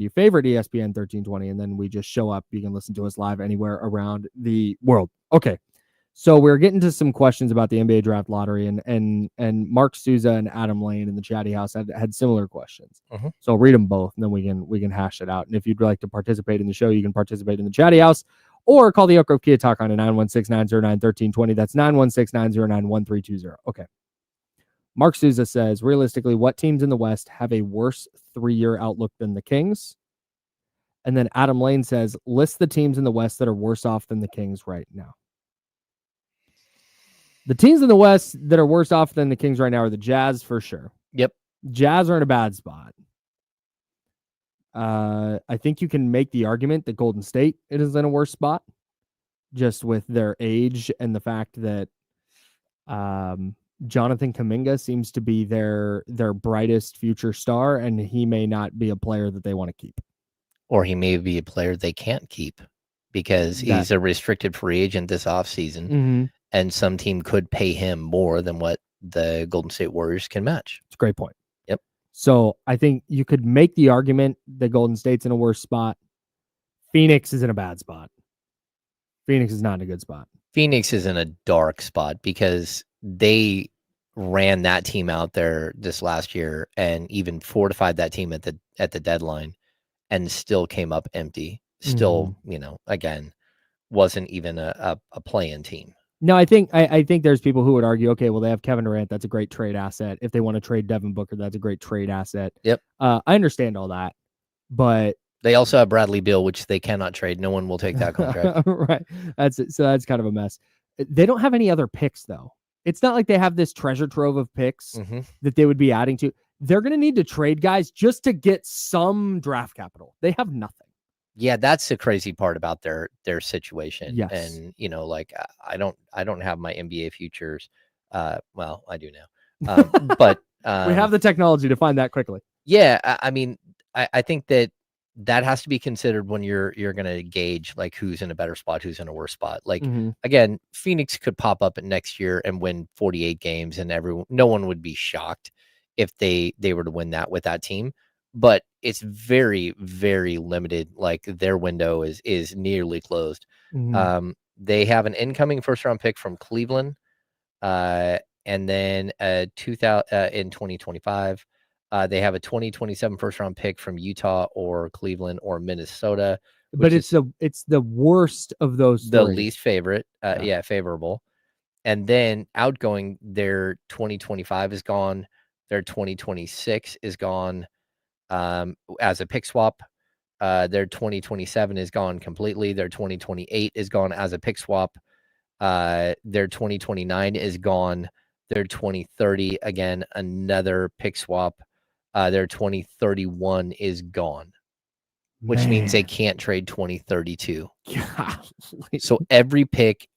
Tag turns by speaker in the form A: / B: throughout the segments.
A: your favorite ESPN 1320, and then we just show up. You can listen to us live anywhere around the world. Okay. So we're getting to some questions about the NBA draft lottery, and Mark Souza and Adam Lane in the chatty house had similar questions. So I'll read them both, and then we can hash it out. And if you'd like to participate in the show, you can participate in the chatty house or call the Oak Grove Kia Talk on 916-909-1320. That's 916-909-1320. Okay. Mark Souza says, realistically, what teams in the West have a worse 3-year outlook than the Kings? And then Adam Lane says, list the teams in the West that are worse off than the Kings right now. The teams in the West that are worse off than the Kings right now are the Jazz for sure.
B: Yep.
A: Jazz are in a bad spot. I think you can make the argument that Golden State is in a worse spot just with their age and the fact that Jonathan Kuminga seems to be their brightest future star, and he may not be a player that they want to keep.
B: Or he may be a player they can't keep because he's a restricted free agent this offseason, and some team could pay him more than what the Golden State Warriors can match.
A: It's a great point.
B: Yep.
A: So I think you could make the argument that Golden State's in a worse spot. Phoenix is in a bad spot. Phoenix is not in a good spot.
B: Phoenix is in a dark spot because they ran that team out there this last year and even fortified that team at the deadline and still came up empty. Still, again, wasn't even a play-in team.
A: No, I think there's people who would argue, okay, well, they have Kevin Durant. That's a great trade asset. If they want to trade Devin Booker, that's a great trade asset.
B: Yep.
A: I understand all that, but
B: they also have Bradley Beal, which they cannot trade. No one will take that contract.
A: Right. So that's kind of a mess. They don't have any other picks, though. It's not like they have this treasure trove of picks that they would be adding to. They're going to need to trade guys just to get some draft capital. They have nothing.
B: Yeah, that's the crazy part about their situation.
A: Yes.
B: And I don't have my NBA futures. Well, I do now. But
A: we have the technology to find that quickly.
B: Yeah, I mean, I think that has to be considered when you're going to gauge like who's in a better spot, who's in a worse spot. Like again, Phoenix could pop up next year and win 48 games, and no one would be shocked if they were to win that with that team. But it's very, very limited. Like their window is nearly closed. They have an incoming first round pick from Cleveland, and then in 2025. They have a 2027 first round pick from Utah or Cleveland or Minnesota.
A: But it's the worst of those
B: the
A: three.
B: Least favorite. Favorable. And then outgoing, their 2025 is gone. Their 2026 is gone as a pick swap. Their 2027 is gone completely. Their 2028 is gone as a pick swap. Their 2029 is gone. Their 2030, again, another pick swap. Their 2031 is gone, which means they can't trade 2032. So every pick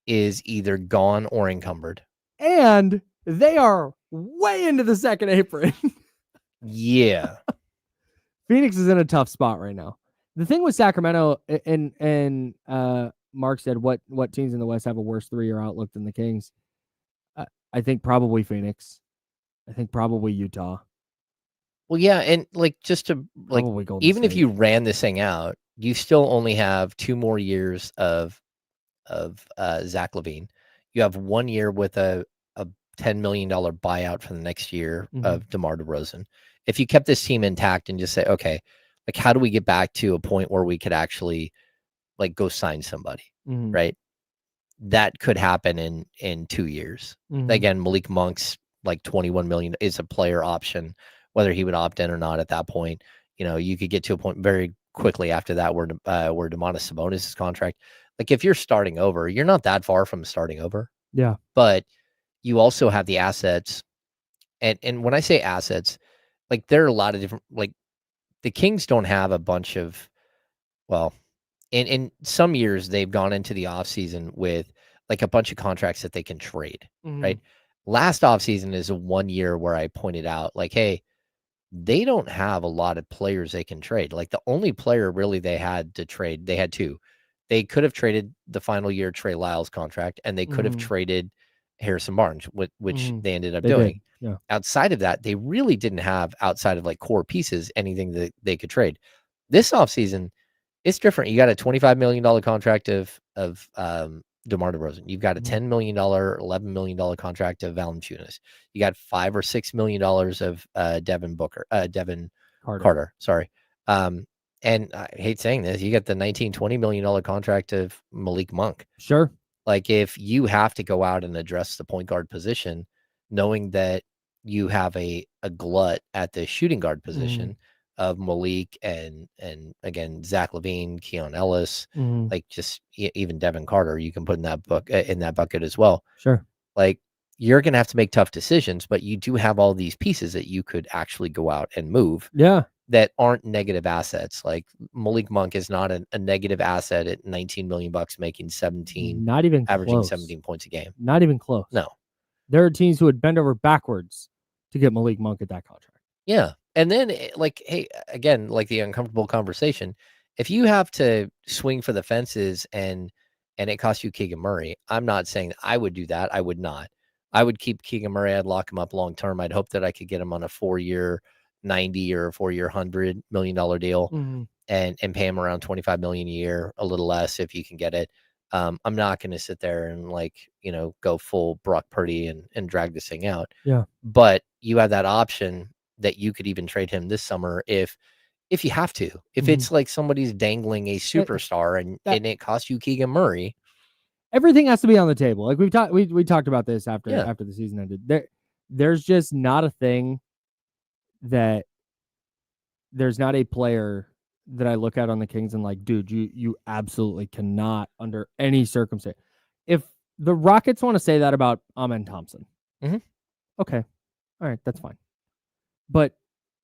B: is either gone or encumbered.
A: And they are way into the second apron.
B: Yeah.
A: Phoenix is in a tough spot right now. The thing with Sacramento, and Mark said, what teams in the West have a worse 3-year outlook than the Kings? I think probably Phoenix. I think probably Utah.
B: Well, yeah, and like just to like, even if you ran this thing out, you still only have 2 more years of Zach LaVine. You have 1 year with a $10 million buyout for the next year of DeMar DeRozan. If you kept this team intact and just say, okay, like how do we get back to a point where we could actually like go sign somebody, right? That could happen in 2 years. Again, Malik Monk's like $21 million is a player option. Whether he would opt in or not at that point, you could get to a point very quickly after that where Domantas Sabonis' contract. Like if you're starting over, you're not that far from starting over.
A: Yeah.
B: But you also have the assets. And when I say assets, like there are a lot of different, like the Kings don't have a bunch of, well, in some years they've gone into the offseason with like a bunch of contracts that they can trade, right? Last offseason is a 1 year where I pointed out like, hey, they don't have a lot of players they can trade. Like the only player really they had to trade, they had 2. They could have traded the final year Trey Lyles contract, and they could have traded Harrison Barnes, which they ended up doing.
A: Yeah.
B: Outside of that, they really didn't have, outside of like core pieces, anything that they could trade. This offseason, it's different. You got a $25 million contract of DeMar DeRozan. You've got a $10 million, $11 million contract of Valanciunas. You got $5 or $6 million of Devin Carter. Sorry. And I hate saying this, you got the $19-20 million contract of Malik Monk.
A: Sure.
B: Like, if you have to go out and address the point guard position, knowing that you have a glut at the shooting guard position of Malik and again, Zach LaVine, Keon Ellis, like just even Devin Carter, you can put in that bucket as well.
A: Sure.
B: Like, you're going to have to make tough decisions, but you do have all these pieces that you could actually go out and move.
A: Yeah.
B: That aren't negative assets. Like, Malik Monk is not a negative asset at $19 million, making 17,
A: not even
B: averaging
A: close.
B: 17 points a game.
A: Not even close.
B: No.
A: There are teams who would bend over backwards to get Malik Monk at that contract.
B: Yeah. And then, like, hey, again, like the uncomfortable conversation, if you have to swing for the fences and it costs you Keegan Murray, I'm not saying I would do that. I would not. I would keep Keegan Murray. I'd lock him up long term. I'd hope that I could get him on a 4-year 90 or 4-year $100 million deal and pay him around $25 million a year, a little less if you can get it. I'm not going to sit there and, like, go full Brock Purdy and drag this thing out.
A: Yeah.
B: But you have that option that you could even trade him this summer if you have to. If it's like somebody's dangling a superstar and it costs you Keegan Murray.
A: Everything has to be on the table. Like we talked about this after the season ended. There's just not a thing that there's not a player that I look at on the Kings and like, dude, you absolutely cannot under any circumstance. If the Rockets want to say that about Amen Thompson, okay, all right, that's fine. But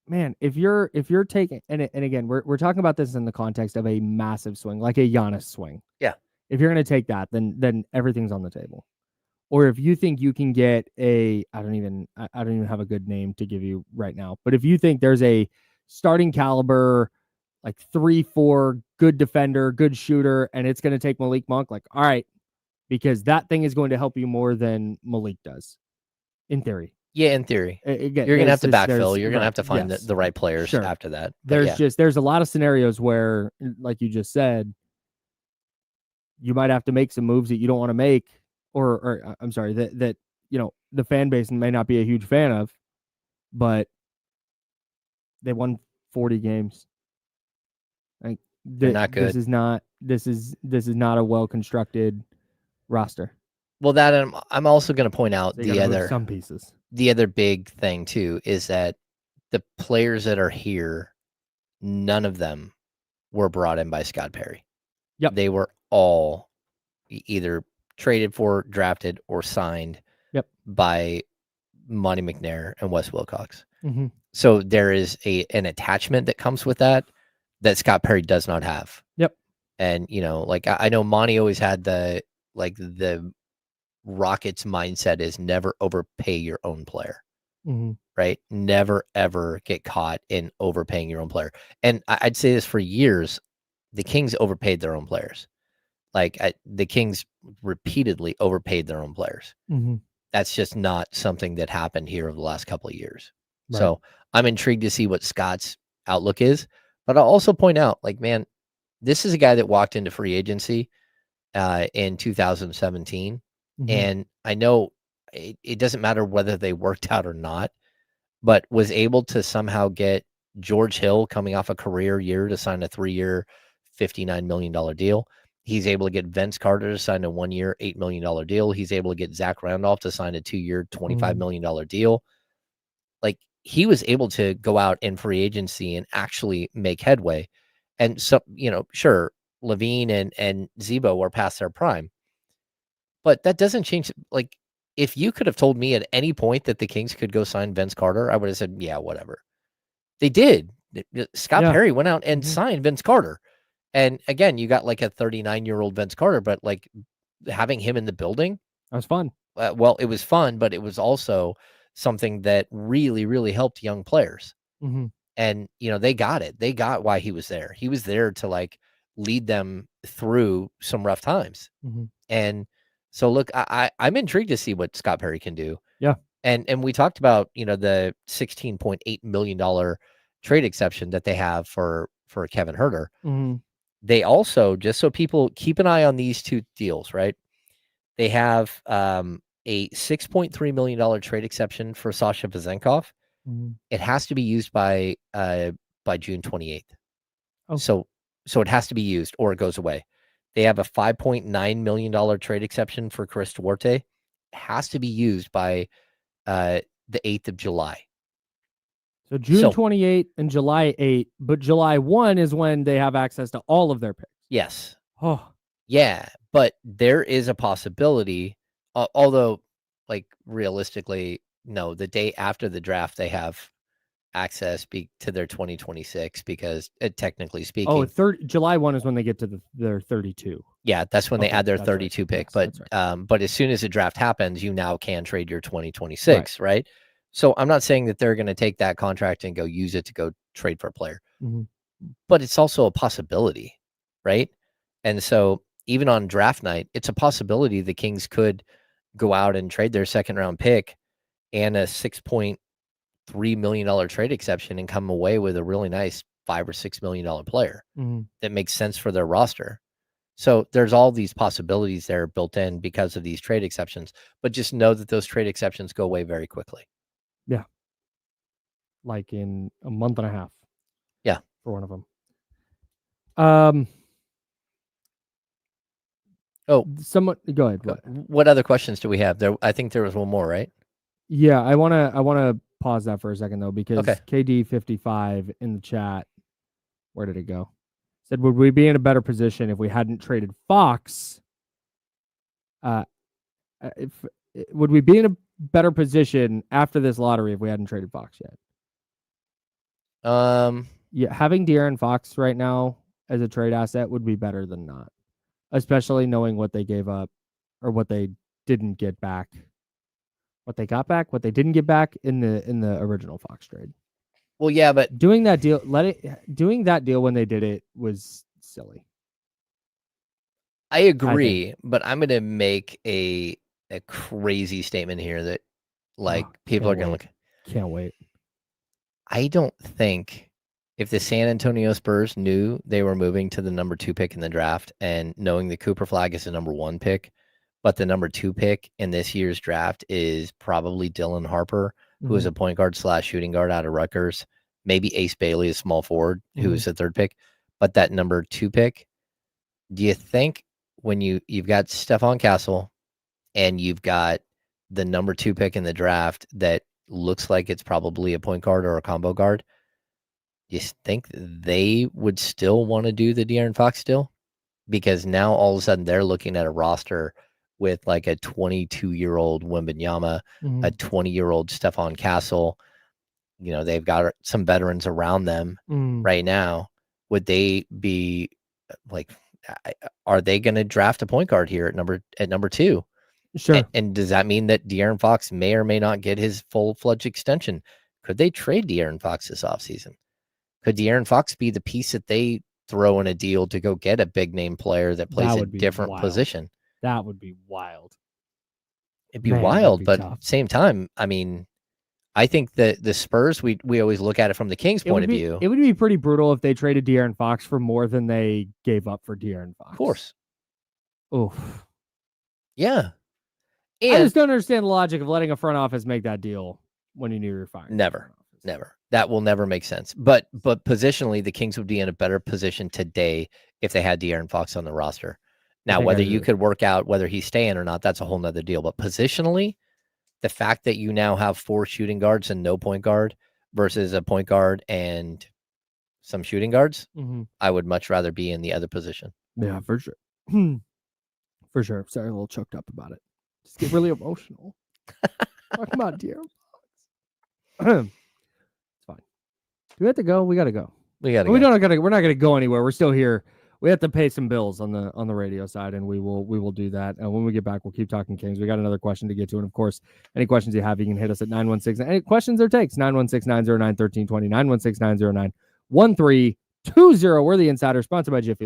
A: man, if you're taking and again, we're talking about this in the context of a massive swing, like a Giannis swing.
B: Yeah.
A: If you're going to take that, then everything's on the table. Or if you think you can get I don't even have a good name to give you right now, but if you think there's a starting caliber, like 3-4 good defender, good shooter, and it's going to take Malik Monk, like, all right, because that thing is going to help you more than Malik does, in theory.
B: Yeah, in theory. Again, you're going to have to backfill. You're going to have to find the right players after that.
A: But there's a lot of scenarios where, like you just said, you might have to make some moves that you don't want to make, or I'm sorry, that the fan base may not be a huge fan of, but they won 40 games. Like,
B: they're not good.
A: This is not a well constructed roster.
B: Well, that I'm also going to point out
A: so some pieces.
B: The other big thing too is that the players that are here, none of them were brought in by Scott Perry.
A: Yep.
B: They were all either traded for, drafted, or signed by Monty McNair and Wes Wilcox. So there is an attachment that comes with that Scott Perry does not have.
A: Yep.
B: And like, I know Monty always had the Rockets mindset is never overpay your own player. Right? Never ever get caught in overpaying your own player. And I'd say this for years, the Kings overpaid their own players. Like, the Kings repeatedly overpaid their own players. That's just not something that happened here over the last couple of years. Right. So I'm intrigued to see what Scott's outlook is. But I'll also point out, like, man, this is a guy that walked into free agency in 2017. And I know it doesn't matter whether they worked out or not, but was able to somehow get George Hill coming off a career year to sign a 3-year, $59 million deal. He's able to get Vince Carter to sign a 1-year, $8 million deal. He's able to get Zach Randolph to sign a 2-year, $25 million deal. Like, he was able to go out in free agency and actually make headway. And so, sure, Levine and Zebo are past their prime, but that doesn't change. Like, if you could have told me at any point that the Kings could go sign Vince Carter, I would have said, yeah, whatever. They did. Scott Perry went out and signed Vince Carter. And again, you got like a 39-year-old Vince Carter, but like having him in the building,
A: that was fun.
B: Well, it was fun, but it was also something that really, really helped young players. And, they got it. They got why he was there. He was there to, like, lead them through some rough times. And so, look, I'm intrigued to see what Scott Perry can do.
A: Yeah.
B: And we talked about, the $16.8 million trade exception that they have for for Kevin Huerter.
A: Mm-hmm.
B: They also, just so people keep an eye on these two deals, right? They have a $6.3 million trade exception for Sasha Vezenkov.
A: Mm-hmm.
B: It has to be used by June 28th.
A: Oh.
B: So it has to be used or it goes away. They have a $5.9 million trade exception for Chris Duarte. It has to be used by the 8th of July.
A: So June 28th and July 8th, but July 1 is when they have access to all of their picks.
B: Yes.
A: Oh.
B: Yeah, but there is a possibility, although, like, realistically, no, the day after the draft, they have access to their 2026 because technically speaking.
A: July 1 is when they get to their 32.
B: Yeah, that's when they add their 32
A: right.
B: pick.
A: Yes,
B: but as soon as the draft happens, you now can trade your 2026, right? So I'm not saying that they're going to take that contract and go use it to go trade for a player.
A: Mm-hmm.
B: But it's also a possibility, right? And so even on draft night, it's a possibility the Kings could go out and trade their second round pick and a $6.3 million trade exception and come away with a really nice $5 or $6 million player that makes sense for their roster. So there's all these possibilities there built in because of these trade exceptions, but just know that those trade exceptions go away very quickly.
A: Yeah. Like in a month and a half.
B: Yeah.
A: For one of them. Go ahead.
B: What other questions do we have there? I think there was one more, right?
A: Yeah, I want to pause that for a second though, because KD55 in the chat, where did it go? Said, would we be in a better position if we hadn't traded Fox? Would we be in a better position after this lottery if we hadn't traded Fox yet? Yeah, having De'Aaron Fox right now as a trade asset would be better than not, especially knowing what they gave up or what they didn't get back. What they got back, what they didn't get back in the original Fox trade.
B: Well, yeah, but
A: doing that deal when they did it was silly.
B: I agree, but I'm going to make a crazy statement here that people are going to look.
A: Can't wait.
B: I don't think if the San Antonio Spurs knew they were moving to the number 2 pick in the draft and knowing the Cooper Flag is the number 1 pick, but the number 2 pick in this year's draft is probably Dylan Harper, who is a point guard / shooting guard out of Rutgers. Maybe Ace Bailey, a small forward, who is the 3rd pick. But that number 2 pick, do you think when you've got Stephon Castle and you've got the number 2 pick in the draft that looks like it's probably a point guard or a combo guard, you think they would still want to do the De'Aaron Fox deal? Because now all of a sudden they're looking at a roster with like a 22-year-old Wembanyama, a 20-year-old Stephon Castle. You know, they've got some veterans around them right now. Would they be like, are they going to draft a point guard here at number 2?
A: Sure.
B: And does that mean that De'Aaron Fox may or may not get his full-fledged extension? Could they trade De'Aaron Fox this offseason? Could De'Aaron Fox be the piece that they throw in a deal to go get a big name player that plays a different position?
A: That would be wild.
B: It'd be wild, but at the same time, I mean, I think that the Spurs, we always look at it from the Kings' point of view.
A: It would be pretty brutal if they traded De'Aaron Fox for more than they gave up for De'Aaron Fox.
B: Of course.
A: Oof.
B: Yeah.
A: And I just don't understand the logic of letting a front office make that deal when you knew you were fired.
B: Never. That will never make sense. But positionally, the Kings would be in a better position today if they had De'Aaron Fox on the roster. Now, whether you could work out whether he's staying or not, that's a whole nother deal. But positionally, the fact that you now have 4 shooting guards and no point guard versus a point guard and some shooting guards, I would much rather be in the other position.
A: Yeah, for sure. For sure. Sorry, a little choked up about it. Just get really emotional. Talking about De'Aaron Fox. It's fine. Do we have to go? We got to go. We're not going to go anywhere. We're still here. We have to pay some bills on the radio side, and we will do that. And when we get back, we'll keep talking Kings. We got another question to get to, and of course, any questions you have, you can hit us at 916. Any questions or takes? 916-909-1320, 916-909-1320. We're the Insider, sponsored by Jiffy Lube.